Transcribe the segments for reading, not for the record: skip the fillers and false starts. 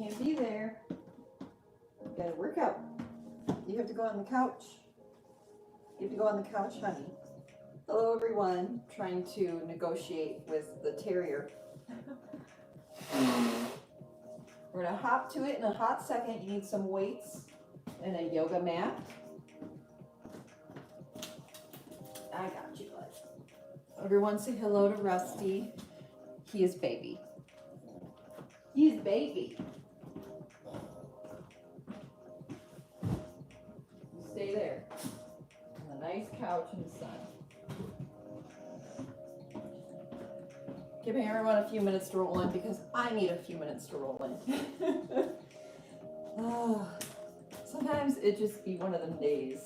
can't be there. You gotta work out. You have to go on the couch. You have to go on the couch, honey. Hello, everyone. Trying to negotiate with the terrier. We're gonna hop to it in a hot second. You need some weights and a yoga mat. I got you, bud. Everyone say hello to Rusty. He is baby. He's baby. Stay there. On a nice couch in the sun. Giving everyone a few minutes to roll in because I need a few minutes to roll in. Oh, sometimes it just be one of them days.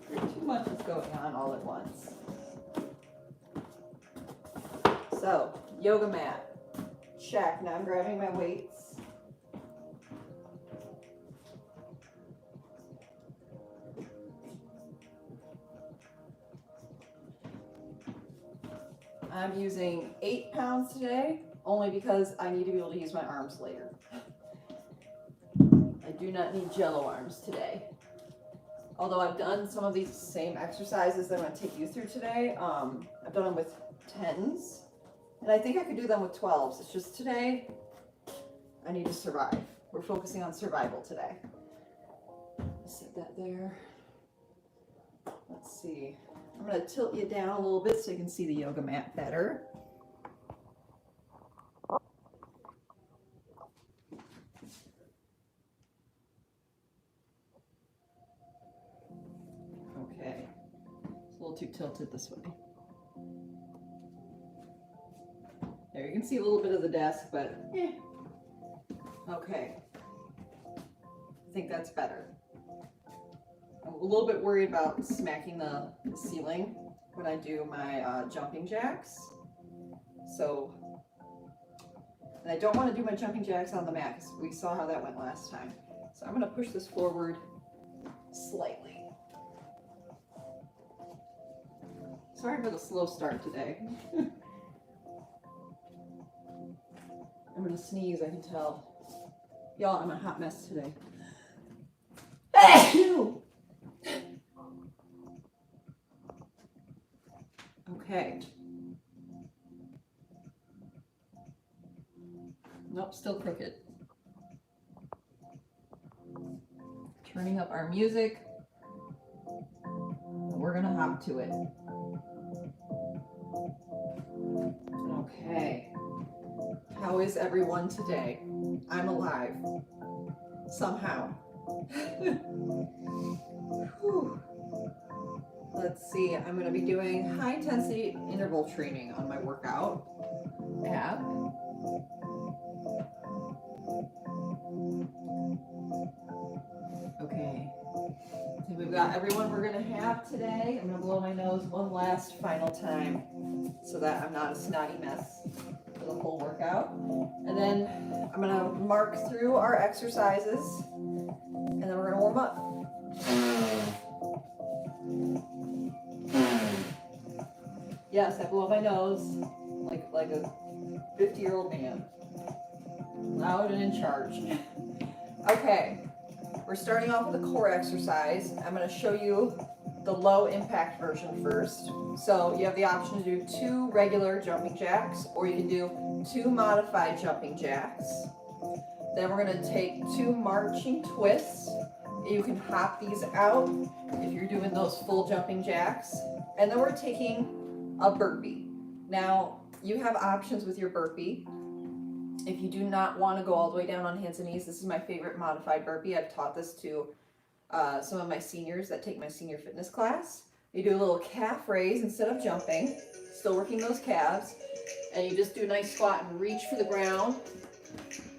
Too much is going on all at once. So, yoga mat. Check. Now I'm grabbing my weights. I'm using 8 pounds today, only because I need to be able to use my arms later. I do not need jello arms today. Although I've done some of these same exercises that I'm going to take you through today. I've done them with 10s, and I think I could do them with 12s. It's just today, I need to survive. We're focusing on survival today. Set that there. Let's see. I'm going to tilt you down a little bit so you can see the yoga mat better. Okay. It's a little too tilted this way. There, you can see a little bit of the desk, but okay. I think that's better. I'm a little bit worried about smacking the ceiling when I do my jumping jacks. So, and I don't want to do my jumping jacks on the mat because we saw how that went last time. So I'm going to push this forward slightly. Sorry for the slow start today. I'm going to sneeze, I can tell. Y'all, I'm a hot mess today. Okay. Nope, still crooked. Turning up our music. We're gonna hop to it. Okay. How is everyone today? I'm alive. Somehow. Let's see, I'm going to be doing high intensity interval training on my workout app. Okay, so we've got everyone we're going to have today. I'm going to blow my nose one last final time so that I'm not a snotty mess for the whole workout. And then I'm going to mark through our exercises and then we're going to warm up. Yes, I blow my nose like a 50-year-old man. Loud and in charge. Okay, we're starting off with a core exercise. I'm going to show you the low impact version first. So you have the option to do 2 regular jumping jacks, or you can do 2 modified jumping jacks. Then we're going to take 2 marching twists. You can hop these out if you're doing those full jumping jacks. And then we're taking a burpee. Now, you have options with your burpee. If you do not want to go all the way down on hands and knees, this is my favorite modified burpee. I've taught this to some of my seniors that take my senior fitness class. You do a little calf raise instead of jumping, still working those calves, and you just do a nice squat and reach for the ground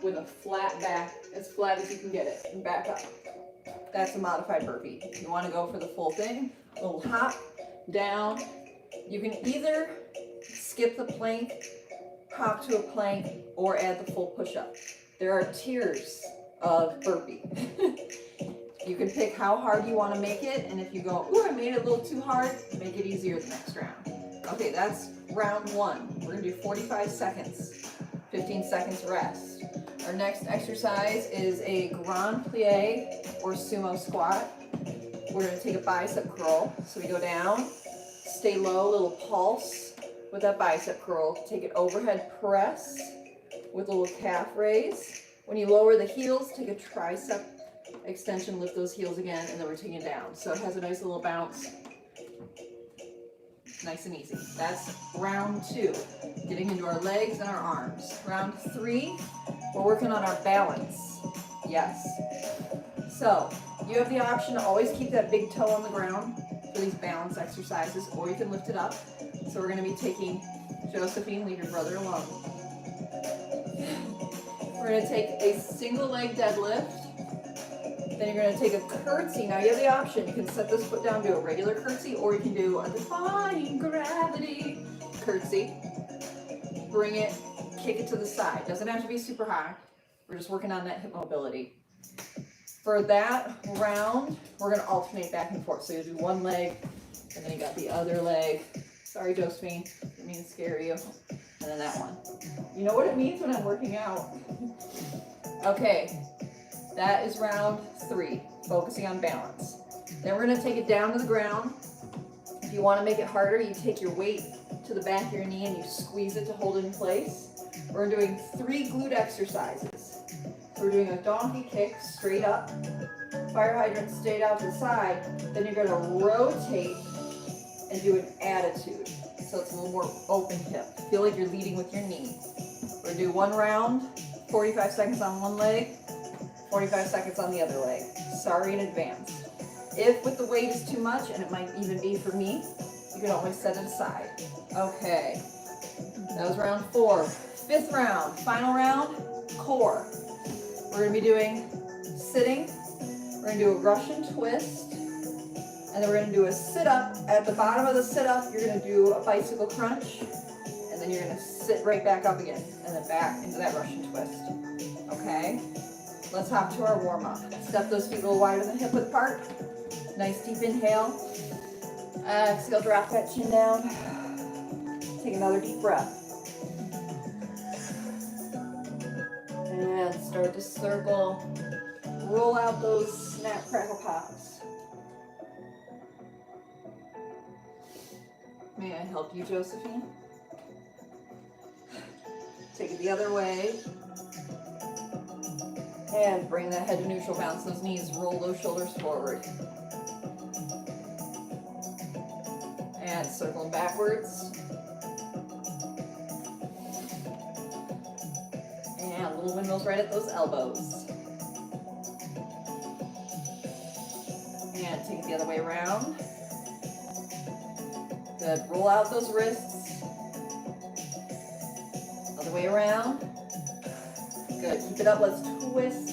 with a flat back, as flat as you can get it, and back up. That's a modified burpee. If you want to go for the full thing, a little hop, down. You can either skip the plank, hop to a plank, or add the full push-up. There are tiers of burpee. You can pick how hard you want to make it, and if you go, ooh, I made it a little too hard, make it easier the next round. Okay, that's round 1. We're going to do 45 seconds. 15 seconds rest. Our next exercise is a grand plie or sumo squat. We're going to take a bicep curl. So we go down, stay low, little pulse with that bicep curl. Take an overhead press with a little calf raise. When you lower the heels, take a tricep extension, lift those heels again, and then we're taking it down. So it has a nice little bounce. Nice and easy. That's round 2, getting into our legs and our arms. Round 3, we're working on our balance. Yes. So you have the option to always keep that big toe on the ground for these balance exercises, or you can lift it up. So we're going to be taking, Josephine, leave your brother alone. We're going to take a single leg deadlift. Then you're going to take a curtsy. Now you have the option. You can set this foot down, do a regular curtsy, or you can do a defying gravity curtsy. Bring it, kick it to the side. Doesn't have to be super high. We're just working on that hip mobility. For that round, we're going to alternate back and forth. So you do one leg, and then you got the other leg. Sorry, Josephine, didn't mean to scare you. And then that one. You know what it means when I'm working out. Okay. That is round 3, focusing on balance. Then we're going to take it down to the ground. If you want to make it harder, you take your weight to the back of your knee and you squeeze it to hold it in place. We're doing 3 glute exercises. So we're doing a donkey kick straight up, fire hydrant straight out to the side. Then you're going to rotate and do an attitude. So it's a little more open hip. Feel like you're leading with your knee. We're going to do 1 round, 45 seconds on one leg, 45 seconds on the other leg. Sorry in advance. If with the weight is too much, and it might even be for me, you can always set it aside. Okay, that was round 4. 5th round, final round, core. We're going to be doing sitting. We're going to do a Russian twist, and then we're going to do a sit-up. At the bottom of the sit-up, you're going to do a bicycle crunch, and then you're going to sit right back up again, and then back into that Russian twist. Okay? Let's hop to our warm-up. Step those feet a little wider than hip width apart. Nice deep inhale. Exhale, drop that chin down. Take another deep breath. And start to circle. Roll out those snap, crackle, pops. May I help you, Josephine? Take it the other way. And bring that head to neutral, bounce those knees, roll those shoulders forward. And circling backwards. And little windmills right at those elbows. And take it the other way around. Good, roll out those wrists. Other way around. Good, keep it up, let's twist.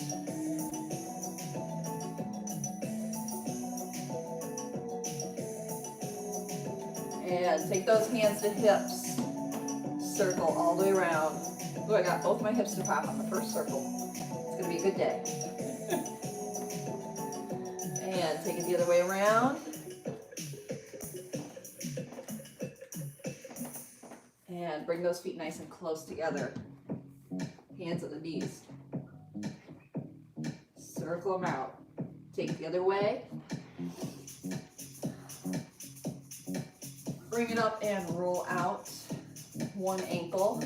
And take those hands to hips. Circle all the way around. Ooh, I got both my hips to pop on the first circle. It's gonna be a good day. And take it the other way around. And bring those feet nice and close together. Hands at the knees. Circle them out. Take it the other way. Bring it up and roll out. One ankle.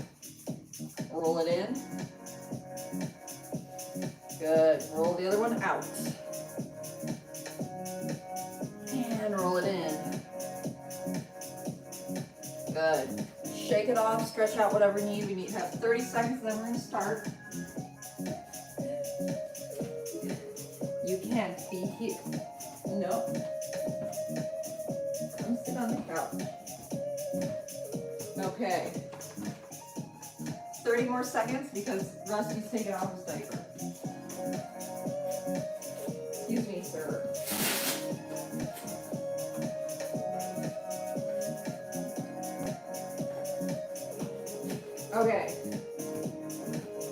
Roll it in. Good. Roll the other one out. And roll it in. Good. Shake it off, stretch out whatever you need. We need to have 30 seconds, and then we're going to start. You can't be here. No. Come sit on the couch. Okay. 30 more seconds because Rusty's taking off his diaper. Excuse me, sir. Okay,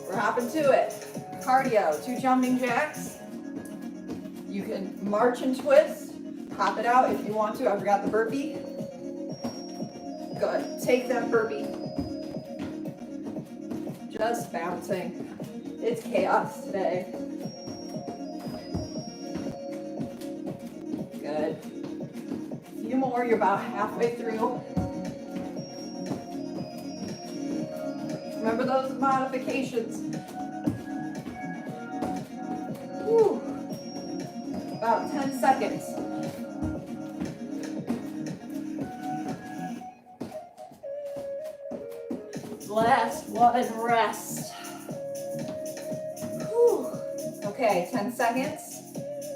we're hopping to it. Cardio, 2 jumping jacks. You can march and twist. Hop it out if you want to. I forgot the burpee. Good, take that burpee. just bouncing. It's chaos today. Good. A few more, you're about halfway through. Remember those modifications. Whew. About 10 seconds. Last one, rest. Whew. Okay, 10 seconds.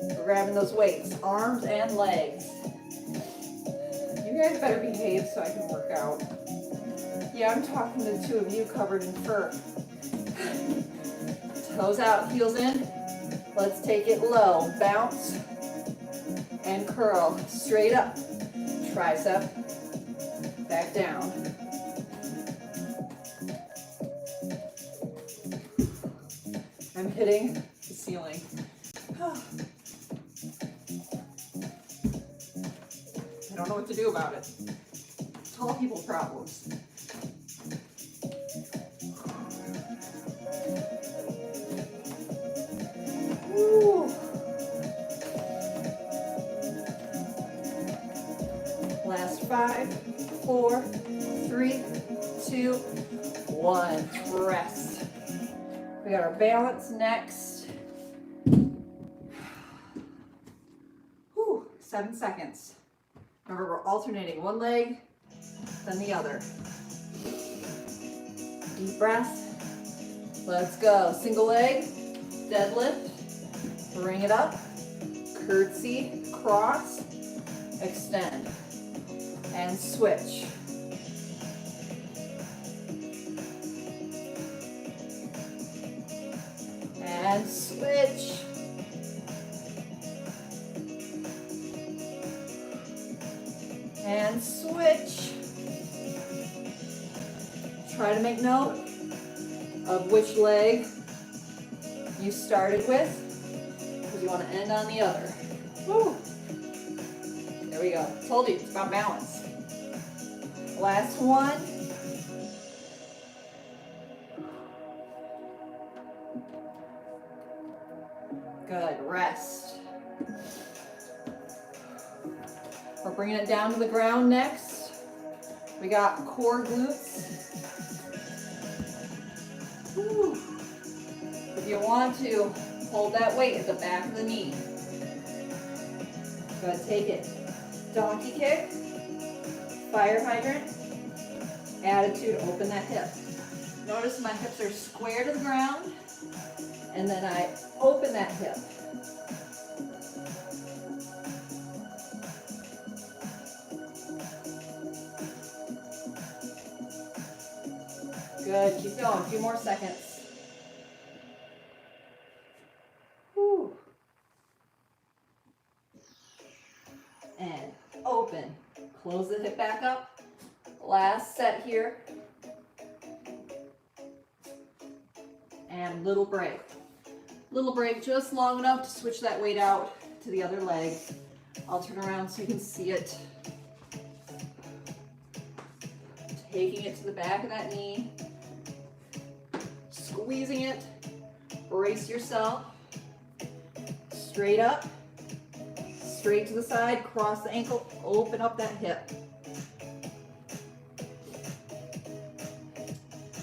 We're grabbing those weights, arms and legs. You guys better behave so I can work out. Yeah, I'm talking to the two of you covered in fur. Toes out, heels in. Let's take it low. Bounce and curl. Straight up. Tricep. Back down. I'm hitting the ceiling. I don't know what to do about it. Tall people problems. Woo. Last 5, 4, 3, 2, 1. Rest. We got our balance next. Whew, 7 seconds. Remember, we're alternating one leg, then the other. Deep breath. Let's go. Single leg, deadlift. Bring it up. Curtsy, cross, extend, and switch. And switch. And switch. Try to make note of which leg you started with, because you want to end on the other. Woo. There we go. Told you, it's about balance. Last one. Good, rest. We're bringing it down to the ground next. We got core glutes. Woo. If you want to, hold that weight at the back of the knee. Go ahead, take it. Donkey kick, fire hydrant, attitude, open that hip. Notice my hips are square to the ground, and then I open that hip. Good, keep going, a few more seconds. Whew. And open. Close the hip back up. Last set here. And little break. Little break just long enough to switch that weight out to the other leg. I'll turn around so you can see it. Taking it to the back of that knee. Squeezing it. Brace yourself. Straight up. Straight to the side. Cross the ankle. Open up that hip.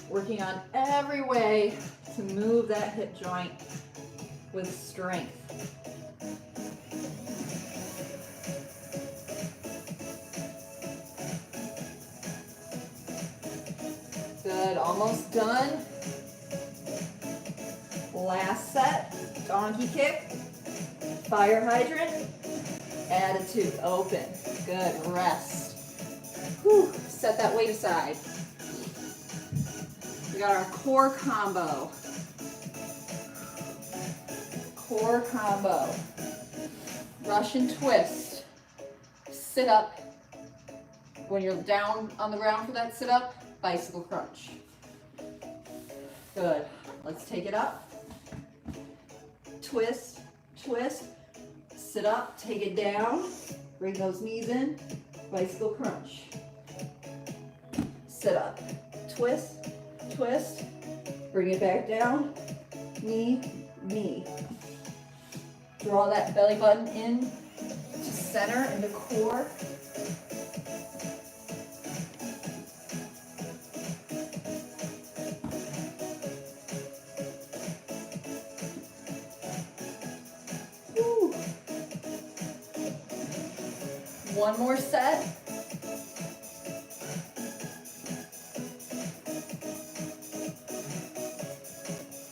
Working on every way to move that hip joint with strength. Good, almost done. Last set, donkey kick, fire hydrant, attitude, open. Good, rest. Whew. Set that weight aside. We got our core combo. Core combo. Russian twist. Sit up. When you're down on the ground for that sit up, bicycle crunch. Good. Let's take it up. Twist, twist. Sit up, take it down. Bring those knees in. Bicycle crunch. Sit up. Twist, twist. Bring it back down. Knee, knee. Draw that belly button in to center and the core. Woo. One more set.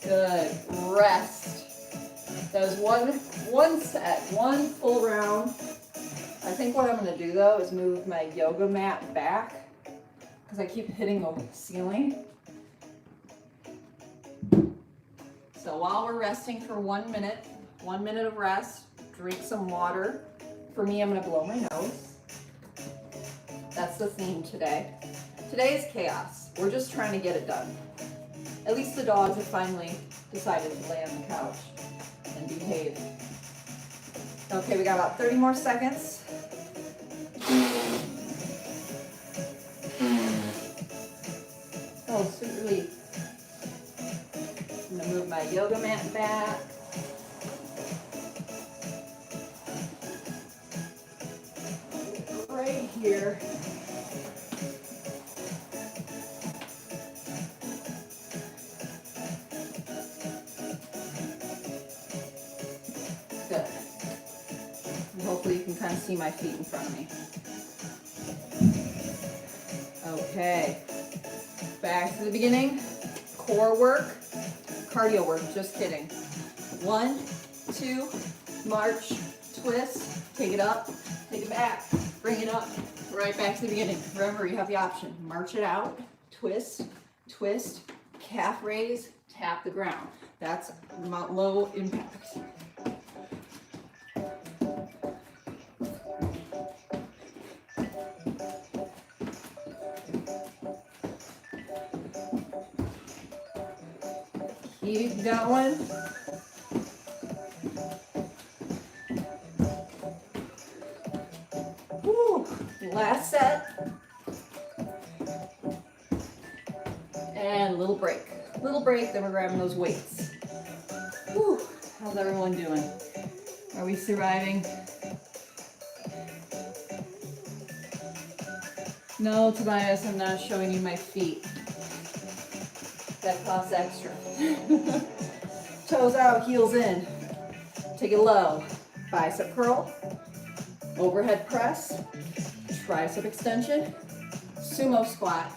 Good. Rest. That was one set, one full round. I think what I'm going to do though is move my yoga mat back because I keep hitting the ceiling. So while we're resting for 1 minute, 1 minute of rest, drink some water. For me, I'm going to blow my nose. That's the theme today. Today is chaos. We're just trying to get it done. At least the dogs have finally decided to lay on the couch and behave. Okay, we got about 30 more seconds. Oh, sweet relief. I'm gonna move my yoga mat back. Right here. Good. And hopefully you can kind of see my feet in front of me. Okay. Back to the beginning. Core work, cardio work, just kidding. 1, 2, march, twist, take it up, take it back, bring it up, right back to the beginning. Remember, you have the option. March it out, twist, twist, calf raise, tap the ground. That's low impact. Keep going. Woo. Last set. And a little break. Little break, then we're grabbing those weights. Woo. How's everyone doing? Are we surviving? No, Tobias, I'm not showing you my feet. That costs extra. Toes out, heels in. Take it low. Bicep curl. Overhead press. Tricep extension. Sumo squat.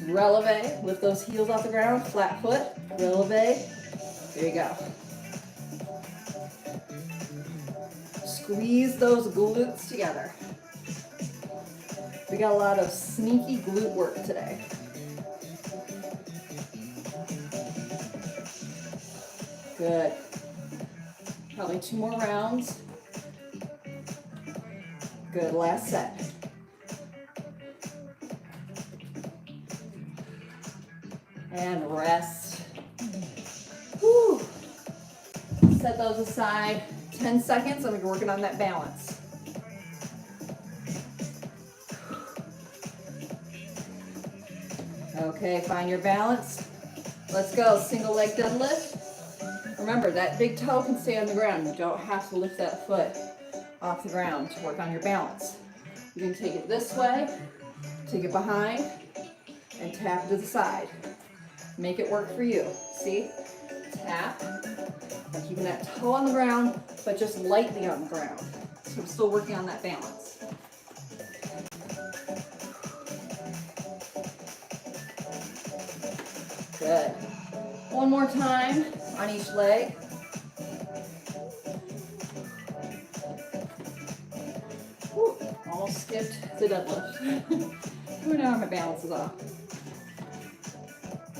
Releve. Lift those heels off the ground. Flat foot. Releve. There you go. Squeeze those glutes together. We got a lot of sneaky glute work today. Good. Probably 2 more rounds. Good, last set. And rest. Whew. Set those aside. 10 seconds, and we're working on that balance. Okay, find your balance. Let's go, single leg deadlift. Remember, that big toe can stay on the ground. You don't have to lift that foot off the ground to work on your balance. You can take it this way, take it behind, and tap to the side. Make it work for you. See? Tap. I'm keeping that toe on the ground, but just lightly on the ground. So I'm still working on that balance. Good. One more time on each leg. Whew, almost skipped the deadlift. Now my balance is off.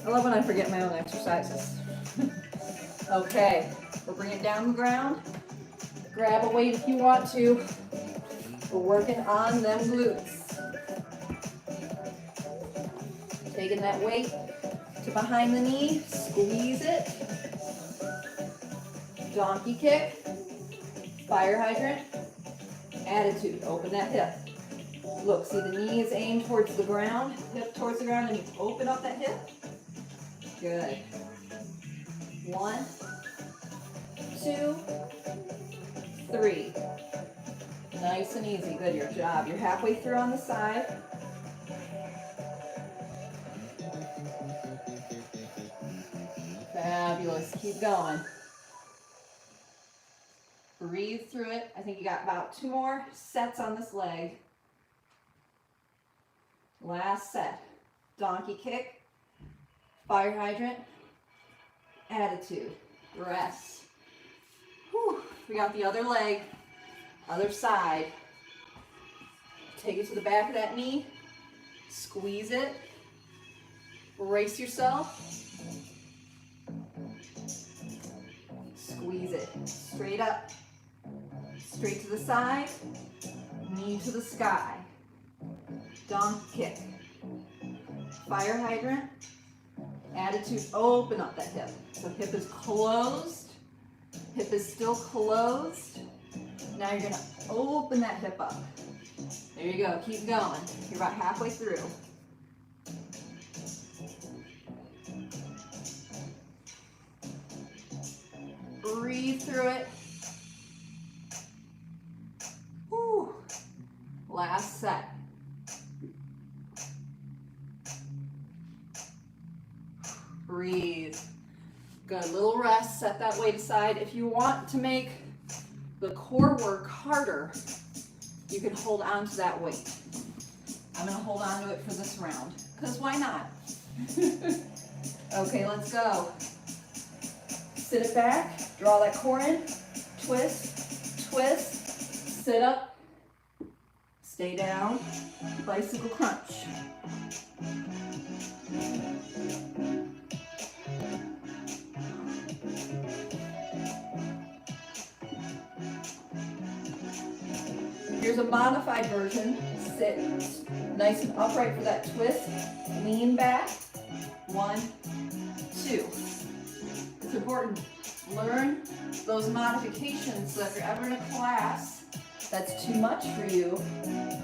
I love when I forget my own exercises. Okay, we're bringing it down the ground. Grab a weight if you want to. We're working on them glutes. Taking that weight to behind the knee, squeeze it. Donkey kick, fire hydrant, attitude, open that hip. Look, see the knee is aimed towards the ground, hip towards the ground, and you open up that hip. Good. 1, 2, 3. Nice and easy. Good, your job. You're halfway through on the side. Fabulous. Keep going. Breathe through it. I think you got about 2 more sets on this leg. Last set. Donkey kick, fire hydrant, attitude, rest. Whew. We got the other leg, other side. Take it to the back of that knee, squeeze it, brace yourself, squeeze it, straight up, straight to the side, knee to the sky, donkey kick. Fire hydrant, attitude, open up that hip. So hip is closed, hip is still closed. Now you're gonna open that hip up. There you go, keep going. You're about halfway through. Breathe through it. Whew. Last set. Breathe. Good, little rest, set that weight aside. If you want to make the core work harder, you can hold on to that weight. I'm gonna hold on to it for this round, because why not? Okay, let's go. Sit it back, draw that core in, twist, twist, sit up, stay down, bicycle crunch. Here's a modified version. Sit nice and upright for that twist. Lean back. 1, 2. It's important. Learn those modifications so that if you're ever in a class that's too much for you,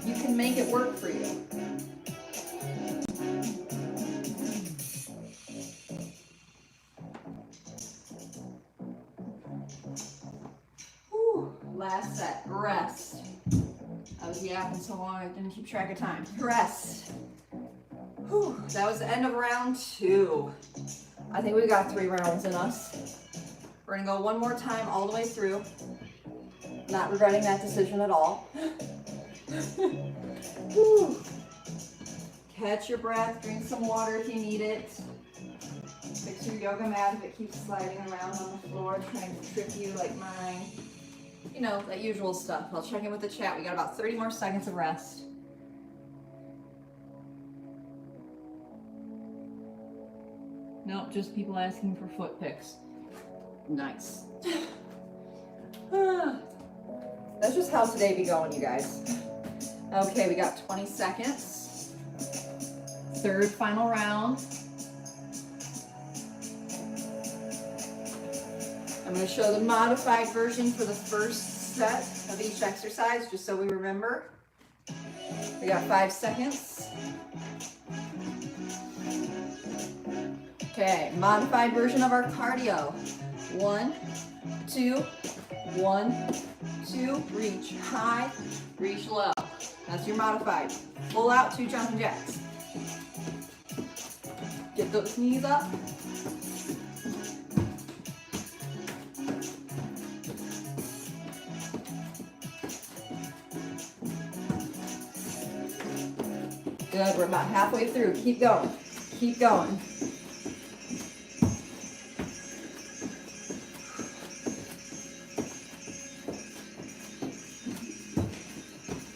you can make it work for you. Whew. Last set. Rest. I was yapping so long I didn't keep track of time. Rest. Whew. That was the end of round 2. I think we got 3 rounds in us. We're gonna go one more time all the way through. Not regretting that decision at all. Whew. Catch your breath, drink some water if you need it. Fix your yoga mat if it keeps sliding around on the floor, trying to trip you like mine. You know, that usual stuff. I'll check in with the chat. We got about 30 more seconds of rest. Nope, just people asking for foot pics. Nice. That's just how today be going, you guys. Okay, we got 20 seconds. Third final round. I'm going to show the modified version for the first set of each exercise, just so we remember. We got 5 seconds. Okay, modified version of our cardio. 1, 2, 1, 2, reach high, reach low. That's your modified. Pull out 2 jumping jacks. Get those knees up. Good, we're about halfway through. Keep going. Keep going.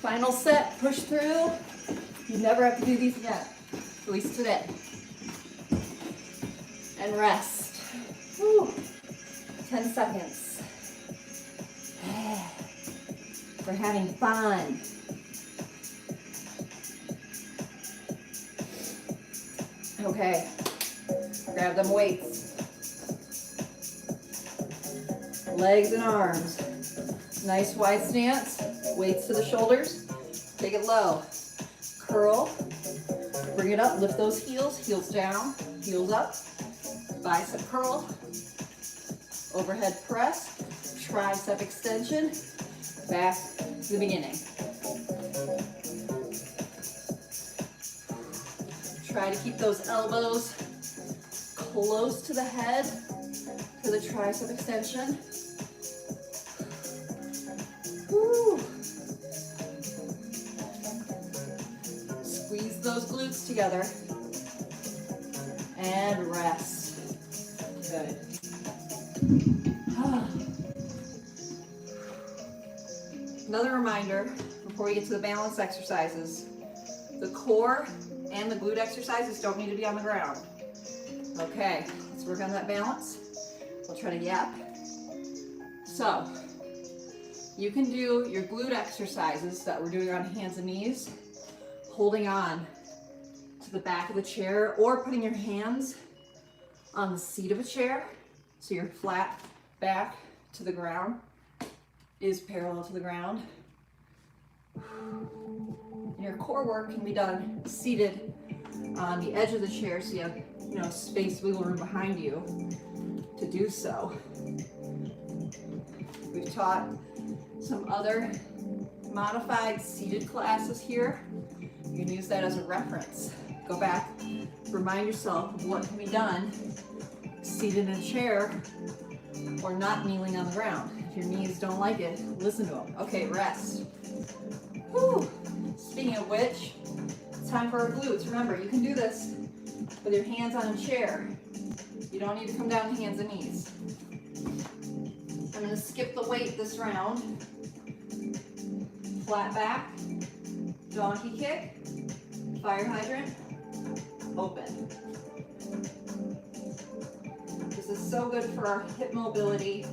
Final set, push through. You never have to do these again, at least today. And rest. Whew. 10 seconds. We're having fun. Okay, grab them weights. Legs and arms. Nice wide stance. Weights to the shoulders. Take it low. Curl. Bring it up. Lift those heels. Heels down. Heels up. bicep curl, overhead press, tricep extension, back to the beginning. Try to keep those elbows close to the head for the tricep extension. Woo. Squeeze those glutes together and rest. Good. Another reminder before we get to the balance exercises, the core and the glute exercises don't need to be on the ground. Okay, let's work on that balance. We'll try to yap. So, you can do your glute exercises that we're doing on hands and knees, holding on to the back of the chair or putting your hands on the seat of a chair so your flat back to the ground is parallel to the ground. And your core work can be done seated on the edge of the chair so you have space, wiggle room behind you to do so. We've taught some other modified seated classes here. You can use that as a reference. Go back, remind yourself of what can be done seated in a chair or not kneeling on the ground. If your knees don't like it, listen to them. Okay, rest. Whew. Speaking of which, it's time for our glutes. Remember, you can do this with your hands on a chair. You don't need to come down to hands and knees. I'm going to skip the weight this round. Flat back, donkey kick, fire hydrant, open. This is so good for our hip mobility.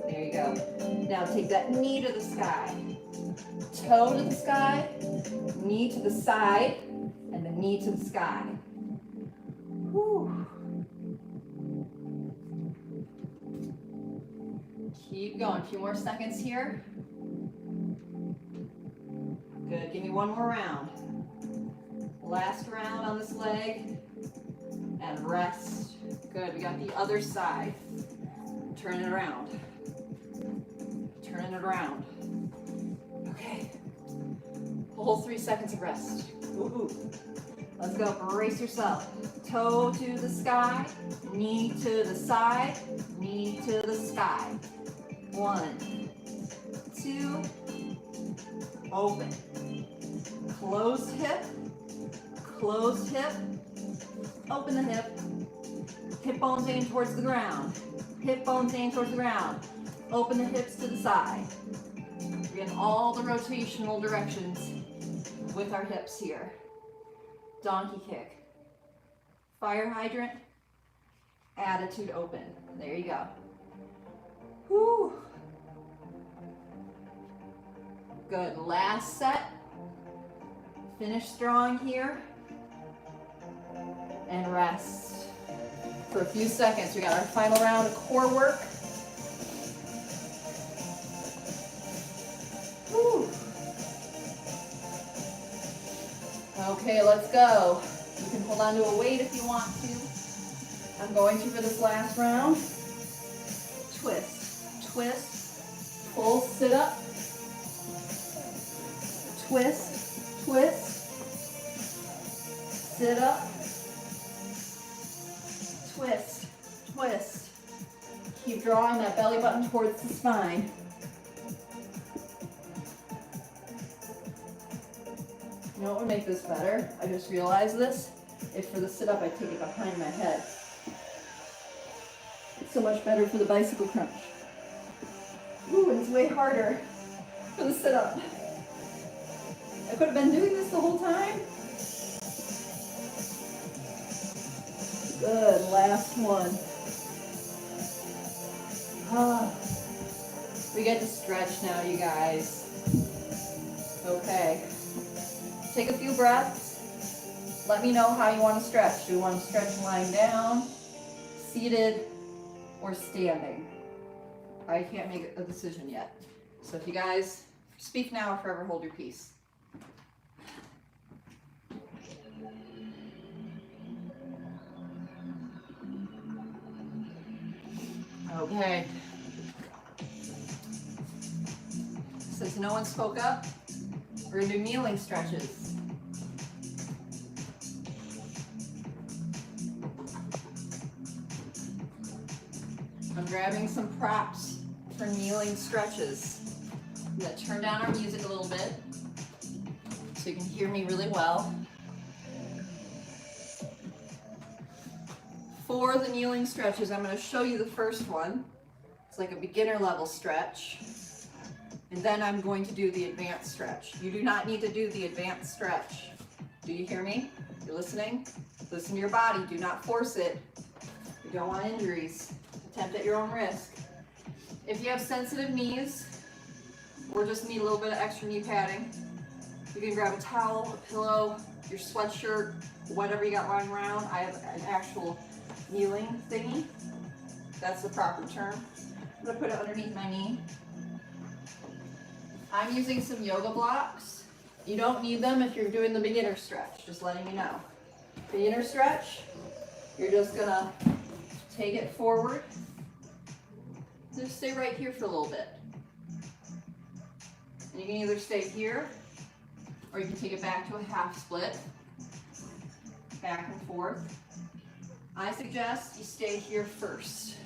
There you go. Now take that knee to the sky. Toe to the sky, knee to the side, and the knee to the sky. Whew. Keep going. A few more seconds here. Good. Give me one more round. Last round on this leg. And rest. Good. We got the other side. Turn it around. Turn it around. Okay. Whole 3 seconds of rest. Ooh. Let's go. Brace yourself. Toe to the sky. Knee to the side. Knee to the sky. 1, 2, open. Closed hip, closed hip, open the hip. Hip bones aim towards the ground. Hip bones aim towards the ground. Open the hips to the side. We're getting all the rotational directions with our hips here. Donkey kick. Fire hydrant. Attitude open. There you go. Whew. Good. Last set. Finish strong here. And rest for a few seconds. We got our final round of core work. Whew. Okay, let's go. You can hold on to a weight if you want to. I'm going to for this last round. Twist, twist, full sit up. Twist, twist, sit up, twist, twist. Keep drawing that belly button towards the spine. You know what would make this better? I just realized this. If for the sit up I take it behind my head. It's so much better for the bicycle crunch. Ooh, and it's way harder for the sit up. I could have been doing this the whole time. Good, last one. We get to stretch now, you guys. Okay. Take a few breaths. Let me know how you want to stretch. Do you want to stretch lying down, seated, or standing? I can't make a decision yet. So if you guys speak now or forever hold your peace. Okay. Since no one spoke up, we're gonna do kneeling stretches. I'm grabbing some props for kneeling stretches. I'm gonna turn down our music a little bit so you can hear me really well. For the kneeling stretches, I'm going to show you the first one. It's like a beginner level stretch. And then I'm going to do the advanced stretch. You do not need to do the advanced stretch. Do you hear me? You're listening? Listen to your body. Do not force it. You don't want injuries. Attempt at your own risk. If you have sensitive knees or just need a little bit of extra knee padding, you can grab a towel, a pillow, your sweatshirt, whatever you got lying around. I have an actual kneeling thingy. That's the proper term. I'm going to put it underneath my knee. I'm using some yoga blocks. You don't need them if you're doing the beginner stretch, just letting you know. Beginner stretch, you're just going to take it forward. Just stay right here for a little bit. And you can either stay here or you can take it back to a half split, back and forth. I suggest you stay here first.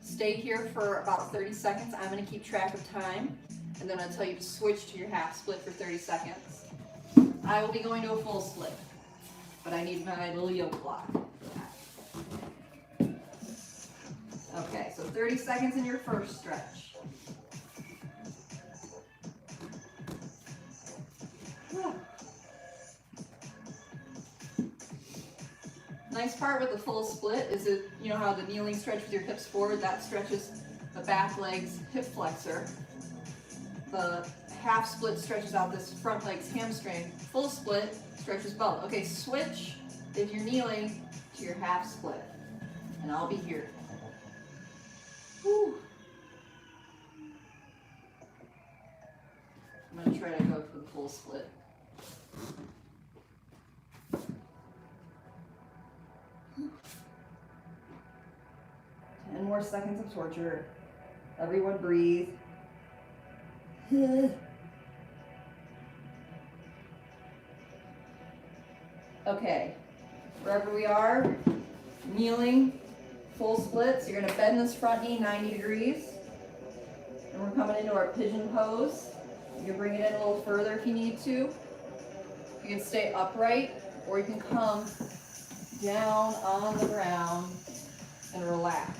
Stay here for about 30 seconds. I'm going to keep track of time, and then I'll tell you to switch to your half split for 30 seconds. I will be going to a full split, but I need my little yoga block for that. Okay, so 30 seconds in your first stretch. Nice part with the full split is that, you know how the kneeling stretch with your hips forward, that stretches the back leg's hip flexor. The half split stretches out this front leg's hamstring. Full split stretches both. Okay, switch if you're kneeling to your half split, and I'll be here. Whew. I'm going to try to go for the full split. More seconds of torture. Everyone breathe. Okay, wherever we are, kneeling, full splits. You're going to bend this front knee 90 degrees. And we're coming into our pigeon pose. You can bring it in a little further if you need to. You can stay upright, or you can come down on the ground and relax.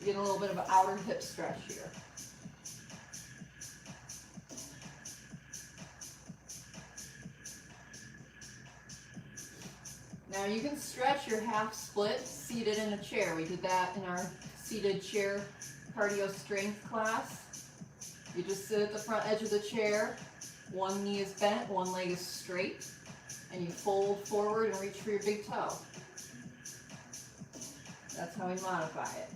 Get a little bit of an outer hip stretch here. Now you can stretch your half split seated in a chair. We did that in our seated chair cardio strength class. You just sit at the front edge of the chair. One knee is bent, one leg is straight, and you fold forward and reach for your big toe. That's how we modify it.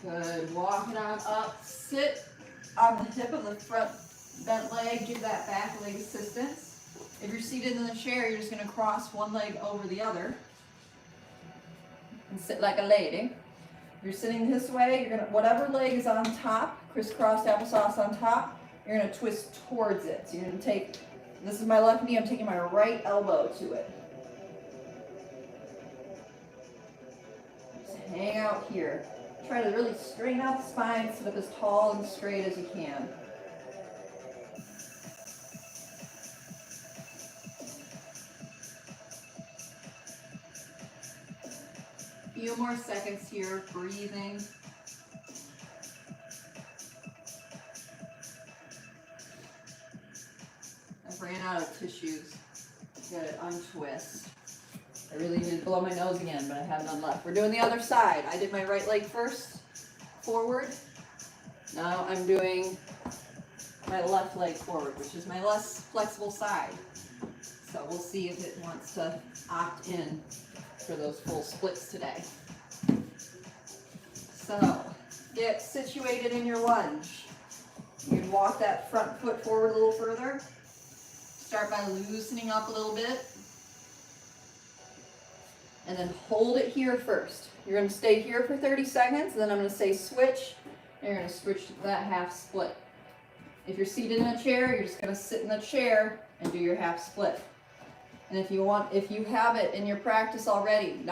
Good. Walk it on up. Sit on the hip of the front bent leg. Do that back leg assistance. If you're seated in the chair, you're just going to cross one leg over the other and sit like a lady. If you're sitting this way, you're going to, whatever leg is on top, crisscross applesauce on top, you're going to twist towards it. So you're going to take, this is my left knee, I'm taking my right elbow to it. Just hang out here. Try to really straighten out the spine, sit up as tall and straight as you can. A few more seconds here, breathing. I've ran out of tissues. Gotta untwist. I really need to blow my nose again, but I have none left. We're doing the other side. I did my right leg first, forward. Now I'm doing my left leg forward, which is my less flexible side. So we'll see if it wants to opt in for those full splits today. So get situated in your lunge. You can walk that front foot forward a little further. Start by loosening up a little bit. And then hold it here first. You're gonna stay here for 30 seconds, and then I'm gonna say switch, and you're gonna switch to that half split. If you're seated in a chair, you're just gonna sit in the chair and do your half split. And if you have it in your practice already,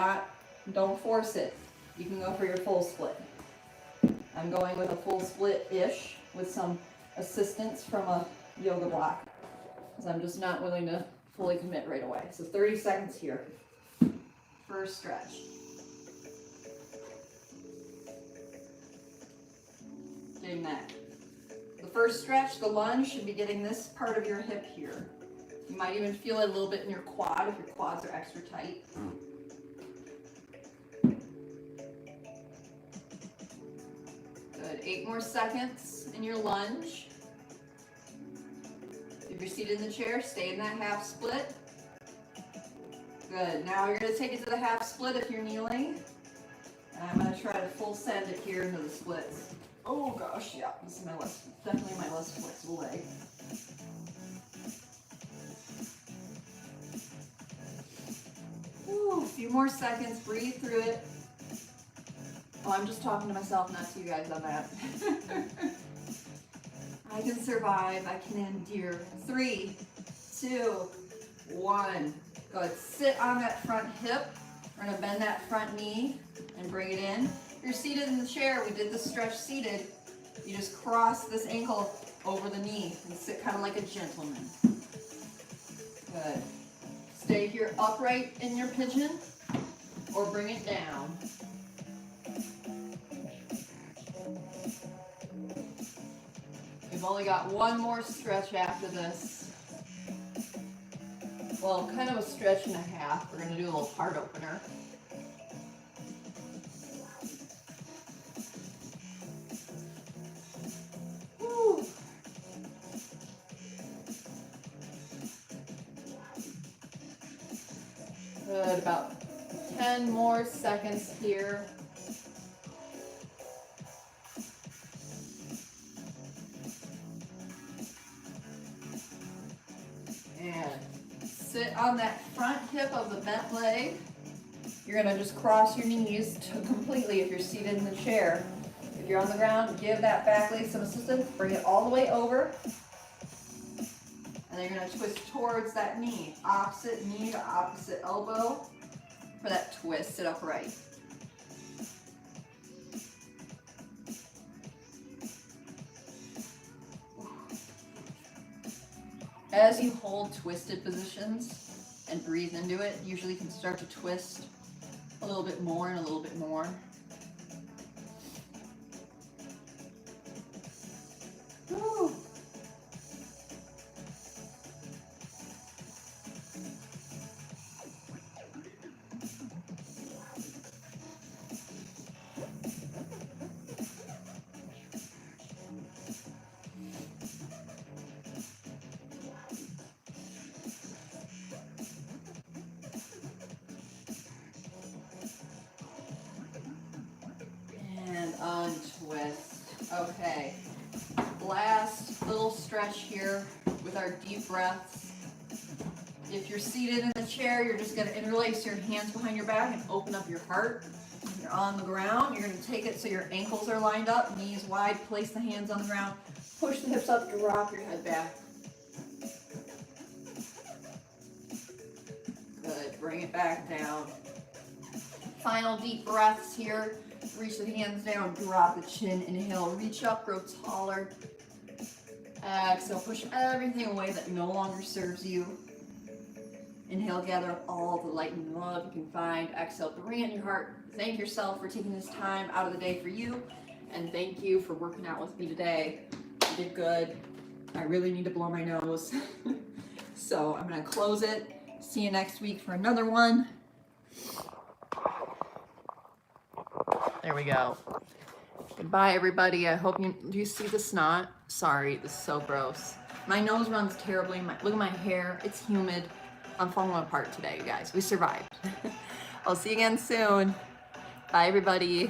don't force it. You can go for your full split. I'm going with a full split-ish with some assistance from a yoga block, because I'm just not willing to fully commit right away. So 30 seconds here. First stretch. Getting that. The first stretch, the lunge, should be getting this part of your hip here. You might even feel it a little bit in your quad if your quads are extra tight. Good. 8 more seconds in your lunge. If you're seated in the chair, stay in that half split. Good. Now you're going to take it to the half split if you're kneeling. And I'm going to try to full send it here into the splits. Oh gosh, yeah, this is definitely my less flexible leg. Ooh, a few more seconds, breathe through it. Oh, I'm just talking to myself, not to you guys on that. I can survive, I can endure. 3, 2, 1. Good. Sit on that front hip. We're going to bend that front knee and bring it in. If you're seated in the chair, we did the stretch seated. You just cross this ankle over the knee and sit kind of like a gentleman. Good. Stay here upright in your pigeon or bring it down. We've only got one more stretch after this. Well, kind of a stretch and a half. We're going to do a little heart opener. Woo. Good, about 10 more seconds here. And sit on that front hip of the bent leg. You're going to just cross your knees completely if you're seated in the chair. If you're on the ground, give that back leg some assistance. Bring it all the way over. And then you're going to twist towards that knee. Opposite knee to opposite elbow for that twist. Sit upright. As you hold twisted positions and breathe into it, usually you can start to twist a little bit more and a little bit more. Woo. Untwist. Okay. Last little stretch here with our deep breaths. If you're seated in a chair, you're just going to interlace your hands behind your back and open up your heart. If you're on the ground, you're going to take it so your ankles are lined up, knees wide, place the hands on the ground, push the hips up, drop your head back. Good. Bring it back down. Final deep breaths here. Reach the hands down, drop the chin, inhale, reach up, grow taller. Exhale, push everything away that no longer serves you. Inhale, gather up all the light and love you can find. Exhale, bring it in your heart. Thank yourself for taking this time out of the day for you. And thank you for working out with me today. You did good. I really need to blow my nose. So I'm going to close it. See you next week for another one. There we go. Goodbye, everybody. I hope do you see the snot? Sorry, this is so gross. My nose runs terribly. Look at my hair. It's humid. I'm falling apart today, you guys. We survived. I'll see you again soon. Bye, everybody.